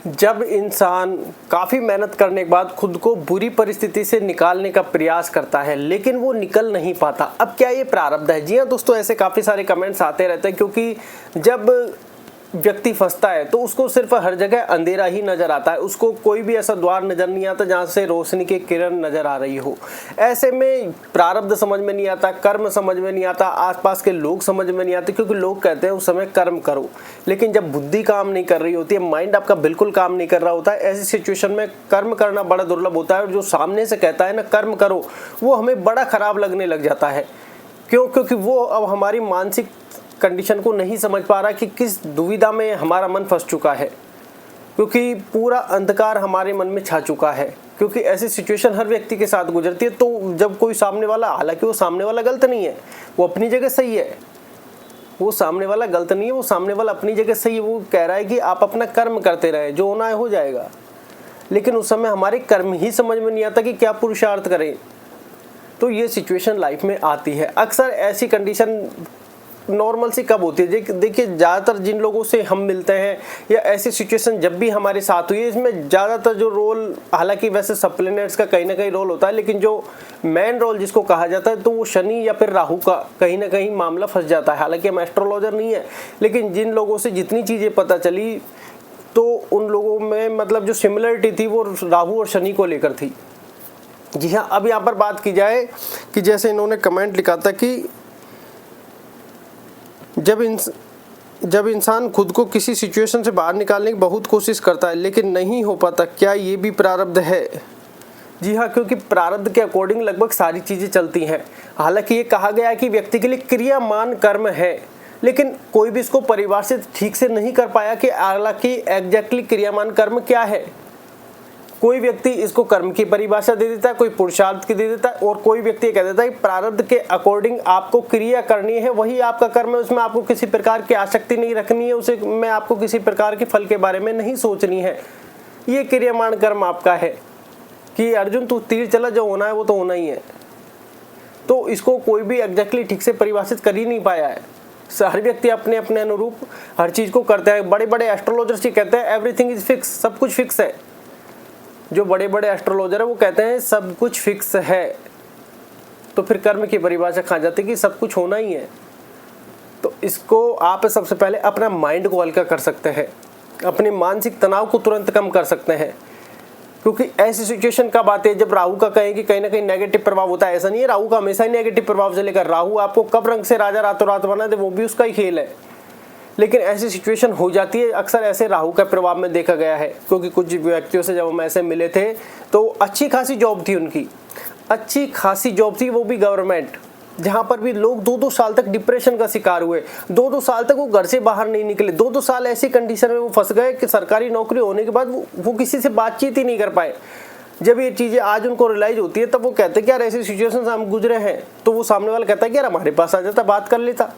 जब इंसान काफ़ी मेहनत करने के बाद खुद को बुरी परिस्थिति से निकालने का प्रयास करता है लेकिन वो निकल नहीं पाता, अब क्या ये प्रारब्ध है? जी हाँ दोस्तों, ऐसे काफ़ी सारे कमेंट्स आते रहते हैं क्योंकि जब व्यक्ति फंसता है तो उसको सिर्फ हर जगह अंधेरा ही नज़र आता है, उसको कोई भी ऐसा द्वार नज़र नहीं आता जहाँ से रोशनी की किरण नज़र आ रही हो। ऐसे में प्रारब्ध समझ में नहीं आता, कर्म समझ में नहीं आता, आसपास के लोग समझ में नहीं आते क्योंकि लोग कहते हैं उस समय कर्म करो, लेकिन जब बुद्धि काम नहीं कर रही होती है, माइंड आपका बिल्कुल काम नहीं कर रहा होता है, ऐसी सिचुएशन में कर्म करना बड़ा दुर्लभ होता है। और जो सामने से कहता है ना कर्म करो, वो हमें बड़ा खराब लगने लग जाता है। क्यों? क्योंकि वो अब हमारी मानसिक कंडीशन को नहीं समझ पा रहा कि किस दुविधा में हमारा मन फंस चुका है, क्योंकि पूरा अंधकार हमारे मन में छा चुका है। क्योंकि ऐसी सिचुएशन हर व्यक्ति के साथ गुजरती है। तो जब कोई सामने वाला, हालांकि वो सामने वाला गलत नहीं है, वो अपनी जगह सही है, वो सामने वाला गलत नहीं है, वो सामने वाला अपनी जगह सही है। वो कह रहा है कि आप अपना कर्म करते रहे, जो होना है हो जाएगा, लेकिन उस समय हमारे कर्म ही समझ में नहीं आता कि क्या पुरुषार्थ करें। तो ये सिचुएशन लाइफ में आती है। अक्सर ऐसी कंडीशन नॉर्मल सी कब होती है? देखिए, ज़्यादातर जिन लोगों से हम मिलते हैं या ऐसी सिचुएशन जब भी हमारे साथ हुई है, इसमें ज़्यादातर जो रोल, हालांकि वैसे सप्लीमेंट्स का कहीं ना कहीं रोल होता है, लेकिन जो मेन रोल जिसको कहा जाता है तो वो शनि या फिर राहु का कहीं ना कहीं मामला फंस जाता है। हालांकि हम एस्ट्रोलॉजर नहीं है, लेकिन जिन लोगों से जितनी चीज़ें पता चली तो उन लोगों में मतलब जो सिमिलरिटी थी वो राहु और शनि को लेकर थी। जी हाँ, अब यहाँ पर बात की जाए कि जैसे इन्होंने कमेंट लिखा था कि जब इंसान खुद को किसी सिचुएशन से बाहर निकालने की बहुत कोशिश करता है लेकिन नहीं हो पाता, क्या ये भी प्रारब्ध है? जी हाँ, क्योंकि प्रारब्ध के अकॉर्डिंग लगभग सारी चीज़ें चलती हैं। हालांकि ये कहा गया है कि व्यक्ति के लिए क्रियामान कर्म है, लेकिन कोई भी इसको परिभाषित ठीक से नहीं कर पाया कि हालांकि एग्जैक्टली क्रियामान कर्म क्या है। कोई व्यक्ति इसको कर्म की परिभाषा दे देता है, कोई पुरुषार्थ की दे देता है, और कोई व्यक्ति कह देता है कि प्रारब्ध के अकॉर्डिंग आपको क्रिया करनी है, वही आपका कर्म है, उसमें आपको किसी प्रकार की आसक्ति नहीं रखनी है, उसे में आपको किसी प्रकार के फल के बारे में नहीं सोचनी है। ये क्रियामान कर्म आपका है कि अर्जुन तू तीर चला, जो होना है वो तो होना ही है। तो इसको कोई भी एग्जैक्टली ठीक से परिभाषित कर ही नहीं पाया है। हर व्यक्ति अपने अपने अनुरूप हर चीज़ को करता है। बड़े बड़े एस्ट्रोलॉजर्स ये कहते हैं एवरीथिंग इज फिक्स, सब कुछ फिक्स है। जो बड़े बड़े एस्ट्रोलॉजर है वो कहते हैं सब कुछ फिक्स है। तो फिर कर्म की परिभाषा खा जाती है कि सब कुछ होना ही है। तो इसको आप सबसे पहले अपना माइंड को हल्का कर सकते हैं, अपने मानसिक तनाव को तुरंत कम कर सकते हैं। क्योंकि ऐसी सिचुएशन कब आती है जब राहु का कहें कि कहीं ना कहीं नेगेटिव प्रभाव होता है। ऐसा नहीं है राहु का हमेशा ही नेगेटिव प्रभाव चलेगा। राहु आपको कब रंग से राजा रातों रात बना दे वो भी उसका ही खेल है। लेकिन ऐसी सिचुएशन हो जाती है, अक्सर ऐसे राहु का प्रभाव में देखा गया है। क्योंकि कुछ व्यक्तियों से जब हम ऐसे मिले थे तो अच्छी खासी जॉब थी उनकी, अच्छी खासी जॉब थी, वो भी गवर्नमेंट, जहाँ पर भी लोग 2-2 साल तक डिप्रेशन का शिकार हुए। 2-2 साल तक वो घर से बाहर नहीं निकले। 2-2 साल ऐसी कंडीशन में वो फंस गए कि सरकारी नौकरी होने के बाद वो किसी से बातचीत ही नहीं कर पाए। जब ये चीज़ें आज उनको रियलाइज होती है तब वो कहते हैं कि यार ऐसी सिचुएशन से हम गुजरे हैं। तो वो सामने वाला कहता है कि यार हमारे पास आ जाता, बात कर लेता।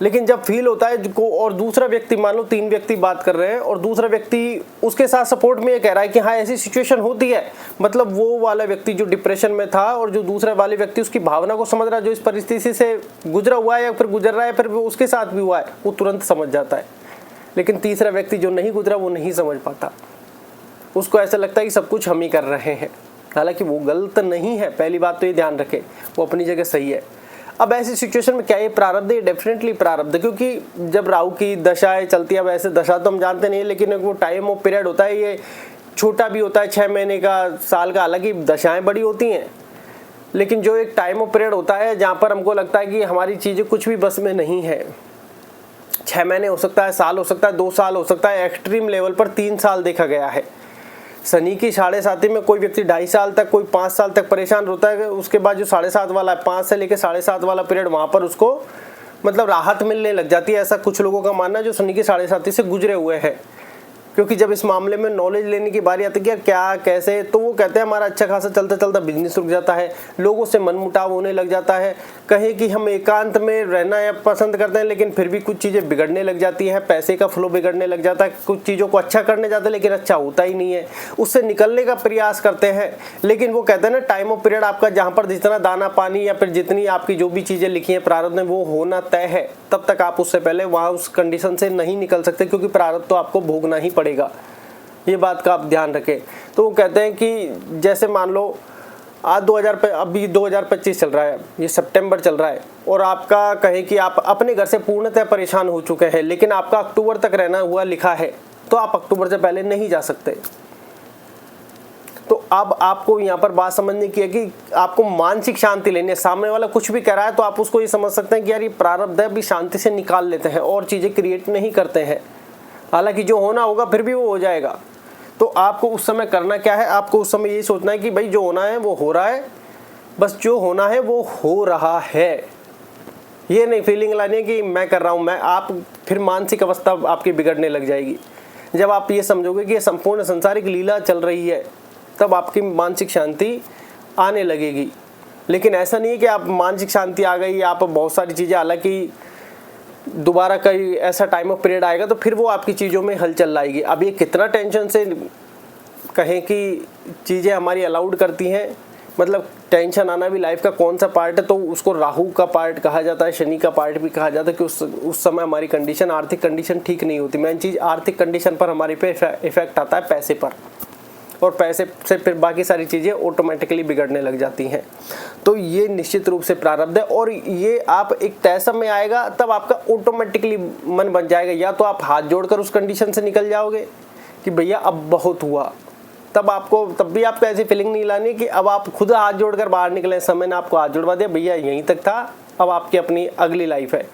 लेकिन जब फील होता है को, और दूसरा व्यक्ति, मान लो 3 व्यक्ति बात कर रहे हैं और दूसरा व्यक्ति उसके साथ सपोर्ट में ये कह रहा है कि हाँ ऐसी सिचुएशन होती है, मतलब वो वाला व्यक्ति जो डिप्रेशन में था और जो दूसरा वाले व्यक्ति उसकी भावना को समझ रहा है, जो इस परिस्थिति से गुजरा हुआ है या फिर गुजर रहा है, फिर वो उसके साथ भी हुआ है, वो तुरंत समझ जाता है। लेकिन तीसरा व्यक्ति जो नहीं गुजरा वो नहीं समझ पाता। उसको ऐसा लगता है कि सब कुछ हम ही कर रहे हैं। हालांकि वो गलत नहीं है, पहली बात तो ये ध्यान रखें, वो अपनी जगह सही है। अब ऐसी सिचुएशन में क्या ये प्रारब्ध है? डेफिनेटली प्रारब्ध है, क्योंकि जब राहु की दशाएं चलती है, अब ऐसे दशा तो हम जानते नहीं है, लेकिन वो टाइम ऑफ पीरियड होता है, ये छोटा भी होता है, 6 महीने का, साल का। हालांकि दशाएं बड़ी होती हैं, लेकिन जो एक टाइम ऑफ पीरियड होता है जहाँ पर हमको लगता है कि हमारी चीज़ें कुछ भी बस में नहीं है। 6 महीने हो सकता है, साल हो सकता है, 2 साल हो सकता है, एक्सट्रीम लेवल पर 3 साल देखा गया है। शनि की 7.5 में कोई व्यक्ति 2.5 साल तक, कोई 5 साल तक परेशान होता है। उसके बाद जो 7.5 वाला है, 5 से लेकर 7.5 वाला पीरियड, वहाँ पर उसको मतलब राहत मिलने लग जाती है। ऐसा कुछ लोगों का मानना है जो शनि की 7.5 से गुजरे हुए हैं। क्योंकि जब इस मामले में नॉलेज लेने की बारी आती है कि क्या कैसे, तो वो कहते हैं हमारा अच्छा खासा चलता चलता बिजनेस रुक जाता है, लोगों से मनमुटाव होने लग जाता है, कहें कि हम एकांत में रहना या पसंद करते हैं लेकिन फिर भी कुछ चीज़ें बिगड़ने लग जाती हैं, पैसे का फ्लो बिगड़ने लग जाता है, कुछ चीज़ों को अच्छा करने जाते हैं लेकिन अच्छा होता ही नहीं है, उससे निकलने का प्रयास करते हैं। लेकिन वो कहते हैं ना टाइम ऑफ पीरियड आपका, जहाँ पर जितना दाना पानी या फिर जितनी आपकी जो भी चीज़ें लिखी हैं प्रारब्ध में वो होना तय है, तब तक आप उससे पहले वहाँ उस कंडीशन से नहीं निकल सकते, क्योंकि प्रारब्ध तो आपको भोगना ही पड़ेगा। ये बात का आप ध्यान रखें। तो वो कहते हैं कि जैसे मान लो आज अभी 2025 चल रहा है, ये सितंबर चल रहा है, और आपका कहें कि आप अपने घर से पूर्णतः परेशान हो चुके हैं, लेकिन आपका अक्टूबर तक रहना हुआ लिखा है, तो आप अक्टूबर से पहले नहीं जा सकते। तो अब आपको यहाँ पर बात समझने की है कि आपको मानसिक शांति लेनी है। सामने वाला कुछ भी कह रहा है तो आप उसको ये समझ सकते हैं कि यार ये प्रारब्ध है, अभी शांति से निकाल लेते हैं और चीज़ें क्रिएट नहीं करते हैं। हालांकि जो होना होगा फिर भी वो हो जाएगा। तो आपको उस समय करना क्या है, आपको उस समय यही सोचना है कि भाई जो होना है वो हो रहा है, बस जो होना है वो हो रहा है। ये नहीं फीलिंग लानी है कि मैं कर रहा हूँ मैं, आप फिर मानसिक अवस्था आपकी बिगड़ने लग जाएगी। जब आप ये समझोगे कि ये संपूर्ण संसारिक लीला चल रही है, तब आपकी मानसिक शांति आने लगेगी। लेकिन ऐसा नहीं है कि आप मानसिक शांति आ गई, आप बहुत सारी चीज़ें, हालांकि दोबारा कई ऐसा टाइम ऑफ पीरियड आएगा तो फिर वो आपकी चीज़ों में हलचल लाएगी। अब ये कितना टेंशन से कहें कि चीज़ें हमारी अलाउड करती हैं, मतलब टेंशन आना भी लाइफ का कौन सा पार्ट है, तो उसको राहु का पार्ट कहा जाता है, शनि का पार्ट भी कहा जाता है कि उस समय हमारी कंडीशन, आर्थिक कंडीशन ठीक नहीं होती। मेन चीज़ आर्थिक कंडीशन पर हमारे पे इफेक्ट आता है पैसे पर, और पैसे से फिर बाकी सारी चीज़ें ऑटोमेटिकली बिगड़ने लग जाती हैं। तो ये निश्चित रूप से प्रारब्ध है, और ये आप एक तय समय आएगा तब आपका ऑटोमेटिकली मन बन जाएगा। या तो आप हाथ जोड़कर उस कंडीशन से निकल जाओगे कि भैया अब बहुत हुआ, तब भी आपको ऐसी फीलिंग नहीं लानी कि अब आप खुद हाथ जोड़कर बाहर निकले। समय ने आपको हाथ जोड़वा दिया, भैया यहीं तक था, अब आपकी अपनी अगली लाइफ है।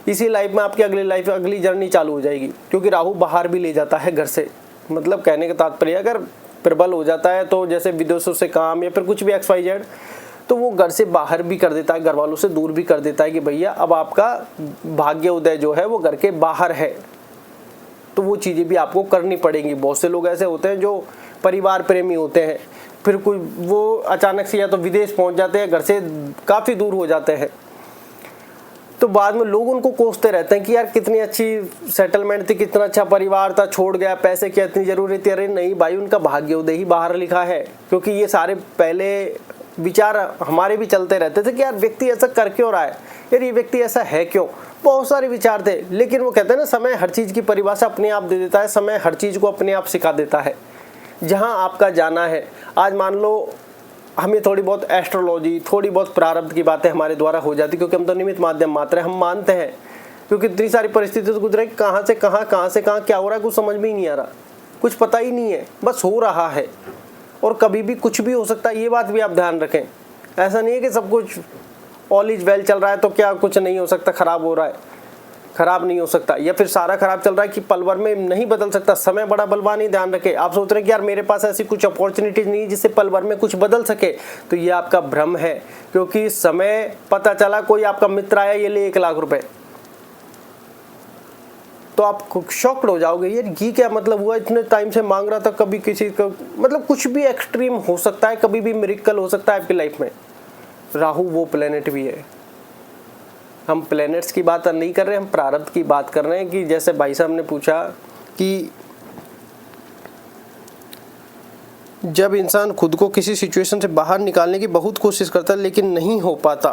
इसी लाइफ में आपकी अगली जर्नी चालू हो जाएगी, क्योंकि राहु बाहर भी ले जाता है घर से। मतलब कहने का तात्पर्य अगर प्रबल हो जाता है तो जैसे विदेशों से काम या फिर कुछ भी XYZ, तो वो घर से बाहर भी कर देता है, घर वालों से दूर भी कर देता है कि भैया अब आपका भाग्य उदय जो है वो घर के बाहर है। तो वो चीज़ें भी आपको करनी पड़ेंगी। बहुत से लोग ऐसे होते हैं जो परिवार प्रेमी होते हैं, फिर कोई वो अचानक से या तो विदेश पहुंच जाते हैं, घर से काफ़ी दूर हो जाते हैं, तो बाद में लोग उनको कोसते रहते हैं कि यार कितनी अच्छी सेटलमेंट थी, कितना अच्छा परिवार था, छोड़ गया, पैसे की इतनी ज़रूरी थी। अरे नहीं भाई, उनका भाग्योदय ही बाहर लिखा है। क्योंकि ये सारे पहले विचार हमारे भी चलते रहते थे कि यार व्यक्ति ऐसा कर क्यों रहा है, यार ये व्यक्ति ऐसा है क्यों, बहुत सारे विचार थे। लेकिन वो कहते हैं ना, समय हर चीज़ की परिभाषा अपने आप दे देता है, समय हर चीज़ को अपने आप सिखा देता है जहाँ आपका जाना है। आज मान लो हमें थोड़ी बहुत एस्ट्रोलॉजी, थोड़ी बहुत प्रारब्ध की बातें हमारे द्वारा हो जाती, क्योंकि हम तो निमित्त माध्यम मात्र है, हम मानते हैं। क्योंकि इतनी सारी परिस्थितियों से गुजरे, कहाँ से कहाँ क्या हो रहा है कुछ समझ में ही नहीं आ रहा, कुछ पता ही नहीं है, बस हो रहा है। और कभी भी कुछ भी हो सकता है, ये बात भी आप ध्यान रखें। ऐसा नहीं है कि सब कुछ ऑल इज वेल चल रहा है तो क्या कुछ नहीं हो सकता, खराब हो रहा है, खराब नहीं हो सकता, या फिर सारा खराब चल रहा है कि पल भर में नहीं बदल सकता। समय बड़ा बलवान ही, ध्यान रखें। आप सोच रहे हैं कि यार मेरे पास ऐसी कुछ अपॉर्चुनिटीज नहीं जिससे पल भर में कुछ बदल सके, तो ये आपका भ्रम है। क्योंकि समय पता चला कोई आपका मित्र आया, ये ले 1 लाख रुपए, तो आप शॉक्ड हो जाओगे, यार ये क्या मतलब हुआ, इतने टाइम से मांग रहा था, कभी किसी का मतलब कुछ भी एक्सट्रीम हो सकता है, कभी भी मिरेकल हो सकता है आपकी लाइफ में। राहु वो प्लेनेट भी है। हम प्लैनेट्स की बात नहीं कर रहे, हम प्रारब्ध की बात कर रहे हैं। कि जैसे भाई साहब ने पूछा कि जब इंसान खुद को किसी सिचुएशन से बाहर निकालने की बहुत कोशिश करता है लेकिन नहीं हो पाता,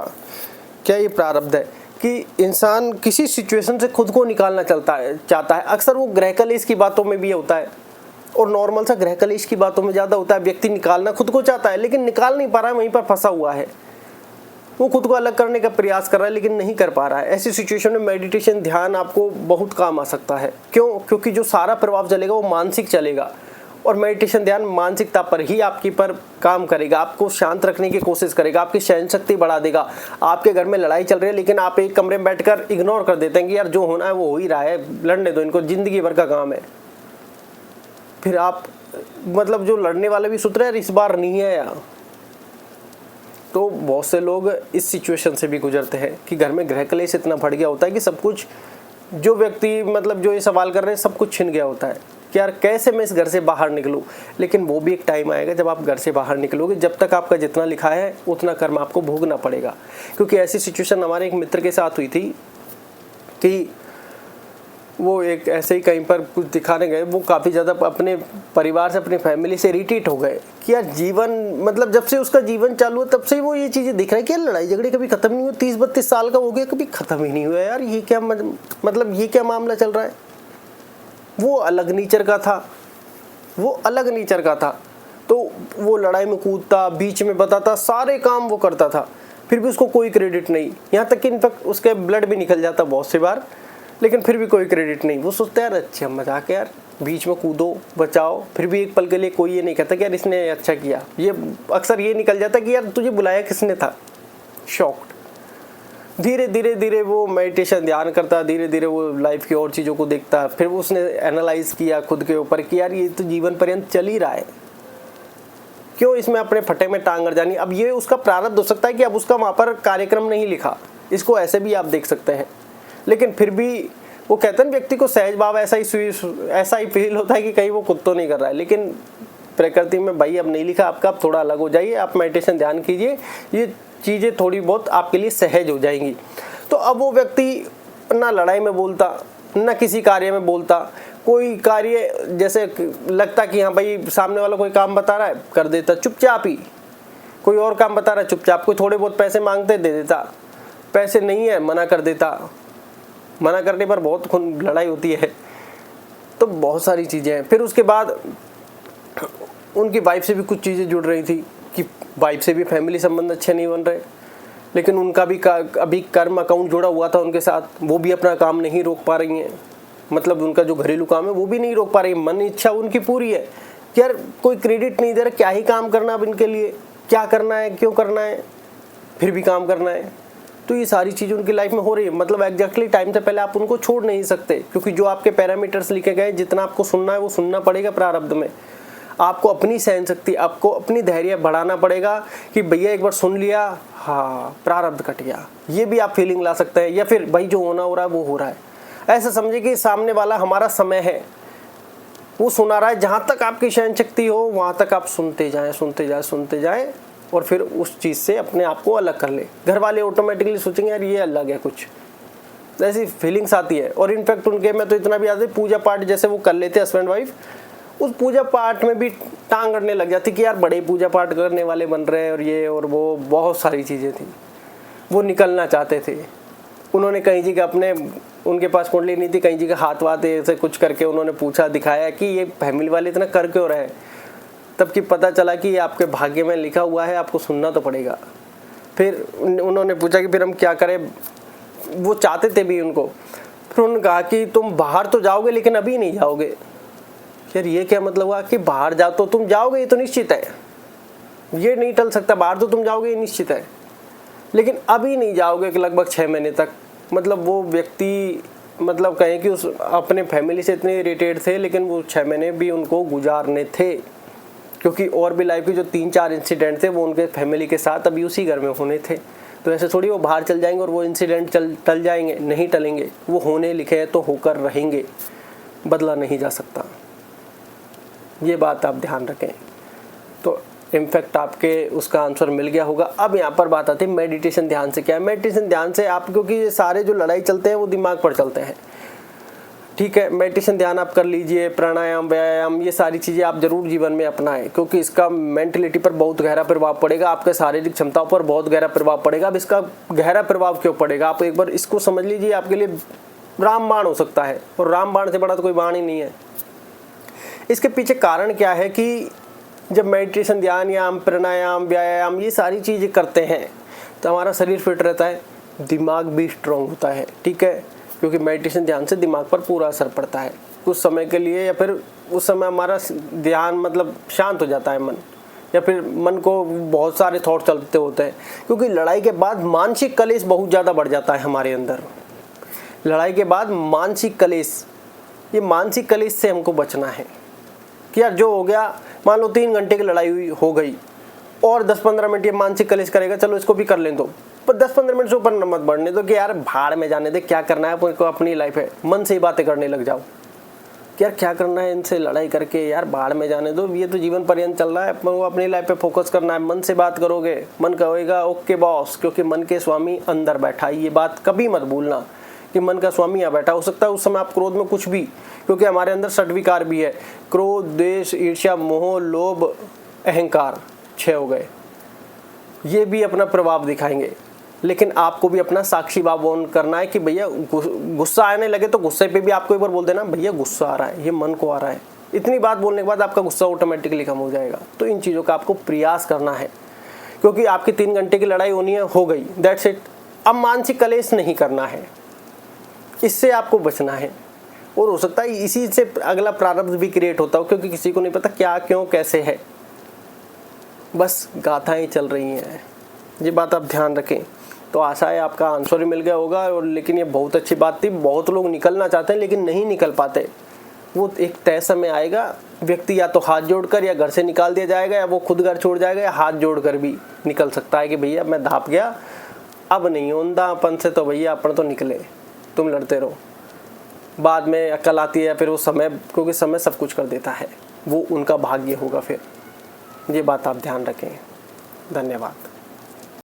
क्या ये प्रारब्ध है? कि इंसान किसी सिचुएशन से खुद को निकालना चाहता है। अक्सर वो ग्रह कलेश की बातों में भी होता है, और नॉर्मल सा ग्रह कलेश की बातों में ज़्यादा होता है। व्यक्ति निकालना खुद को चाहता है लेकिन निकाल नहीं पा रहा है, वहीं पर फंसा हुआ है। वो खुद को अलग करने का प्रयास कर रहा है लेकिन नहीं कर पा रहा है। ऐसी सिचुएशन में मेडिटेशन, ध्यान आपको बहुत काम आ सकता है। क्यों? क्योंकि जो सारा प्रभाव चलेगा वो मानसिक चलेगा, और मेडिटेशन ध्यान मानसिकता पर ही आपकी पर काम करेगा, आपको शांत रखने की कोशिश करेगा, आपकी सहन शक्ति बढ़ा देगा। आपके घर में लड़ाई चल रही है लेकिन आप एक कमरे में बैठकर इग्नोर कर देते हैं कि यार जो होना है वो हो ही रहा है, लड़ने दो इनको, जिंदगी भर का काम है। फिर आप मतलब जो लड़ने वाले भी सोच रहे हैं इस बार नहीं है यार। तो बहुत से लोग इस सिचुएशन से भी गुजरते हैं कि घर में गृह कलेश इतना बढ़ गया होता है कि सब कुछ, जो व्यक्ति मतलब जो ये सवाल कर रहे हैं, सब कुछ छिन गया होता है कि यार कैसे मैं इस घर से बाहर निकलूं। लेकिन वो भी एक टाइम आएगा जब आप घर से बाहर निकलोगे, जब तक आपका जितना लिखा है उतना कर्म आपको भोगना पड़ेगा। क्योंकि ऐसी सिचुएशन हमारे एक मित्र के साथ हुई थी कि वो एक ऐसे ही कहीं पर कुछ दिखाने गए, वो काफ़ी ज़्यादा अपने परिवार से, अपनी फैमिली से इरिटेट हो गए कि यार जीवन, मतलब जब से उसका जीवन चालू हुआ तब से वो ये चीज़ें दिख रहा है कि यार लड़ाई झगड़े कभी ख़त्म नहीं हुए। 30-32 साल का हो गया, कभी ख़त्म ही नहीं हुआ यार, ये क्या मतलब ये क्या मामला चल रहा है। वो अलग नेचर का था, वो अलग नेचर का था। तो वो लड़ाई में कूदता, बीच में बताता, सारे काम वो करता था, फिर भी उसको कोई क्रेडिट नहीं। यहाँ तक कि इनफैक्ट उसके ब्लड भी निकल जाता बहुत सी बार, लेकिन फिर भी कोई क्रेडिट नहीं। वो सोचता है यार अच्छा मजाक है यार, बीच में कूदो, बचाओ, फिर भी एक पल के लिए कोई ये नहीं कहता कि यार इसने अच्छा किया। ये अक्सर ये निकल जाता कि यार तुझे बुलाया किसने था। शॉक्ड। धीरे धीरे धीरे वो मेडिटेशन ध्यान करता, धीरे धीरे वो लाइफ की और चीज़ों को देखता। फिर वो उसने एनालाइज किया खुद के ऊपर कि यार ये तो जीवन पर्यंत चल ही रहा है, क्यों इसमें अपने फटे में टांग अड़ जानी। अब ये उसका प्रारब्ध हो सकता है कि अब उसका वहाँ पर कार्यक्रम नहीं लिखा, इसको ऐसे भी आप देख सकते हैं। लेकिन फिर भी वो कहते हैं व्यक्ति को सहज भाव ऐसा ही फील होता है कि कहीं वो खुद तो नहीं कर रहा है, लेकिन प्रकृति में भाई अब नहीं लिखा आपका, अब थोड़ा अलग हो जाइए, आप मेडिटेशन ध्यान कीजिए, ये चीज़ें थोड़ी बहुत आपके लिए सहज हो जाएंगी। तो अब वो व्यक्ति ना लड़ाई में बोलता, ना किसी कार्य में बोलता। कोई कार्य जैसे लगता कि हाँ भाई सामने वाला कोई काम बता रहा है कर देता चुपचाप ही, कोई और काम बता रहा है चुपचाप, कोई थोड़े बहुत पैसे मांगते दे देता, पैसे नहीं है मना कर देता। मना करने पर बहुत लड़ाई होती है। तो बहुत सारी चीज़ें हैं। फिर उसके बाद उनकी वाइफ से भी कुछ चीज़ें जुड़ रही थी कि वाइफ से भी फैमिली संबंध अच्छे नहीं बन रहे, लेकिन उनका भी अभी कर्म अकाउंट जुड़ा हुआ था उनके साथ, वो भी अपना काम नहीं रोक पा रही हैं। मतलब उनका जो घरेलू काम है वो भी नहीं रोक पा रही है। मन इच्छा उनकी पूरी है कि यार कोई क्रेडिट नहीं दे रहा, क्या ही काम करना अब इनके लिए, क्या करना है, क्यों करना है, फिर भी काम करना है। तो ये सारी चीज़ उनकी लाइफ में हो रही है। मतलब एग्जैक्टली टाइम से पहले आप उनको छोड़ नहीं सकते, क्योंकि जो आपके पैरामीटर्स लिखे गए, जितना आपको सुनना है वो सुनना पड़ेगा प्रारब्ध में। आपको अपनी सहन शक्ति, आपको अपनी धैर्य बढ़ाना पड़ेगा कि भैया एक बार सुन लिया, हाँ प्रारब्ध कट गया, ये भी आप फीलिंग ला सकते हैं। या फिर भाई जो होना हो रहा है वो हो रहा है, ऐसा समझे कि सामने वाला हमारा समय है, वो सुना रहा है। जहाँ तक आपकी सहन शक्ति हो वहाँ तक आप सुनते जाएं, सुनते जाएं, सुनते जाएं, और फिर उस चीज़ से अपने आप को अलग कर ले। घर वाले ऑटोमेटिकली सोचेंगे यार ये अलग है, कुछ ऐसी फीलिंग्स आती है। और इनफैक्ट उनके में तो इतना भी आता है, पूजा पाठ जैसे वो कर लेते हस्बैंड वाइफ, उस पूजा पाठ में भी टांग अड़ने लग जाती कि यार बड़े पूजा पाठ करने वाले बन रहे हैं, और ये और वो बहुत सारी चीज़ें थी। वो निकलना चाहते थे। उन्होंने कहीं जी का अपने, उनके पास कुंडली नहीं थी, कहीं जी का हाथ वाथ ऐसे कुछ करके उन्होंने पूछा, दिखाया कि ये फैमिली वाले इतना कर क्यों रहे। तब कि पता चला कि ये आपके भाग्य में लिखा हुआ है, आपको सुनना तो पड़ेगा। फिर उन्होंने पूछा कि फिर हम क्या करें, वो चाहते थे भी उनको। फिर उन्होंने कहा कि तुम बाहर तो जाओगे लेकिन अभी नहीं जाओगे। यार ये क्या मतलब हुआ कि बाहर जाओ तो तुम जाओगे, ये तो निश्चित है, ये नहीं टल सकता, बाहर तो तुम जाओगे ये निश्चित है, लेकिन अभी नहीं जाओगे कि लगभग 6 महीने तक। मतलब वो व्यक्ति मतलब कहें कि उस अपने फैमिली से इतने इरिटेट थे, लेकिन वो 6 महीने भी उनको गुजारने थे, क्योंकि और भी लाइफ के जो 3-4 इंसिडेंट थे वो उनके फैमिली के साथ अभी उसी घर में होने थे। तो ऐसे थोड़ी वो बाहर चल जाएंगे और वो इंसिडेंट टल जाएंगे, नहीं टलेंगे। वो होने लिखे हैं तो होकर रहेंगे, बदला नहीं जा सकता। ये बात आप ध्यान रखें। तो इनफैक्ट आपके उसका आंसर मिल गया होगा। अब यहाँ पर बात आती है मेडिटेशन ध्यान से क्या है। मेडिटेशन ध्यान से आप, क्योंकि ये सारे जो लड़ाई चलते हैं वो दिमाग पर चलते हैं, ठीक है। मेडिटेशन ध्यान आप कर लीजिए, प्राणायाम, व्यायाम, ये सारी चीज़ें आप जरूर जीवन में अपनाएं, क्योंकि इसका मेंटलिटी पर बहुत गहरा प्रभाव पड़ेगा, आपके शारीरिक क्षमताओं पर बहुत गहरा प्रभाव पड़ेगा। अब इसका गहरा प्रभाव क्यों पड़ेगा, आप एक बार इसको समझ लीजिए। आपके लिए रामबाण हो सकता है, और रामबाण से बड़ा तो कोई बाण ही नहीं है। इसके पीछे कारण क्या है कि जब मेडिटेशन, ध्यान, याम, प्राणायाम, व्यायाम ये सारी चीज़ें करते हैं तो हमारा शरीर फिट रहता है, दिमाग भी स्ट्रांग होता है, ठीक है। क्योंकि मेडिटेशन ध्यान से दिमाग पर पूरा असर पड़ता है कुछ समय के लिए, या फिर उस समय हमारा ध्यान मतलब शांत हो जाता है मन, या फिर मन को बहुत सारे थॉट चलते होते हैं। क्योंकि लड़ाई के बाद मानसिक कलेश बहुत ज़्यादा बढ़ जाता है हमारे अंदर। लड़ाई के बाद मानसिक कलेश, ये मानसिक कलेश से हमको बचना है कि यार जो हो गया, मान लो 3 घंटे की लड़ाई हुई हो गई, और 10-15 मिनट ये मानसिक कलेश करेगा, चलो इसको भी कर लें, दो पर 10-15 मिनट से ऊपर मत बढ़ने दो कि यार भाड़ में जाने दे, क्या करना है आपको, अपनी लाइफ है। मन से ही बातें करने लग जाओ कि यार क्या करना है इनसे लड़ाई करके, यार भाड़ में जाने दो, ये तो जीवन पर्यंत चल रहा है, वो अपनी लाइफ पे फोकस करना है। मन से बात करोगे, मन कहेगा ओके बॉस, क्योंकि मन के स्वामी अंदर बैठा है। ये बात कभी मत भूलना कि मन का स्वामी यहाँ बैठा। हो सकता है उस समय आप क्रोध में कुछ भी, क्योंकि हमारे अंदर षड्विकार भी है, क्रोध, द्वेष, ईर्ष्या, मोह, लोभ, अहंकार, 6 हो गए। ये भी अपना प्रभाव दिखाएंगे, लेकिन आपको भी अपना साक्षी भाव ऑन करना है कि भैया गुस्सा आने लगे तो गुस्से पे भी आपको एक बार बोल देना, भैया गुस्सा आ रहा है, ये मन को आ रहा है, इतनी बात बोलने के बाद आपका गुस्सा ऑटोमेटिकली कम हो जाएगा। तो इन चीज़ों का आपको प्रयास करना है, क्योंकि आपकी 3 घंटे की लड़ाई होनी है, हो गई, दैट्स इट। अब मानसिक कलेश नहीं करना है, इससे आपको बचना है। और हो सकता है इसी से अगला प्रारब्ध भी क्रिएट होता हो, क्योंकि किसी को नहीं पता क्या क्यों कैसे है, बस गाथाएं चल रही हैं। ये बात आप ध्यान रखें। तो आशा है आपका आंसर ही मिल गया होगा। और लेकिन ये बहुत अच्छी बात थी। बहुत लोग निकलना चाहते हैं लेकिन नहीं निकल पाते। वो एक तय समय आएगा, व्यक्ति या तो हाथ जोड़कर या घर से निकाल दिया जाएगा, या वो खुद घर छोड़ जाएगा, या हाथ जोड़कर भी निकल सकता है कि भैया मैं धाप गया, अब नहीं होंदा अपन से, तो भैया अपन तो निकले, तुम लड़ते रहो। बाद में अकल आती है, या फिर वो समय, क्योंकि समय सब कुछ कर देता है, वो उनका भाग्य होगा फिर। ये बात आप ध्यान रखें। धन्यवाद।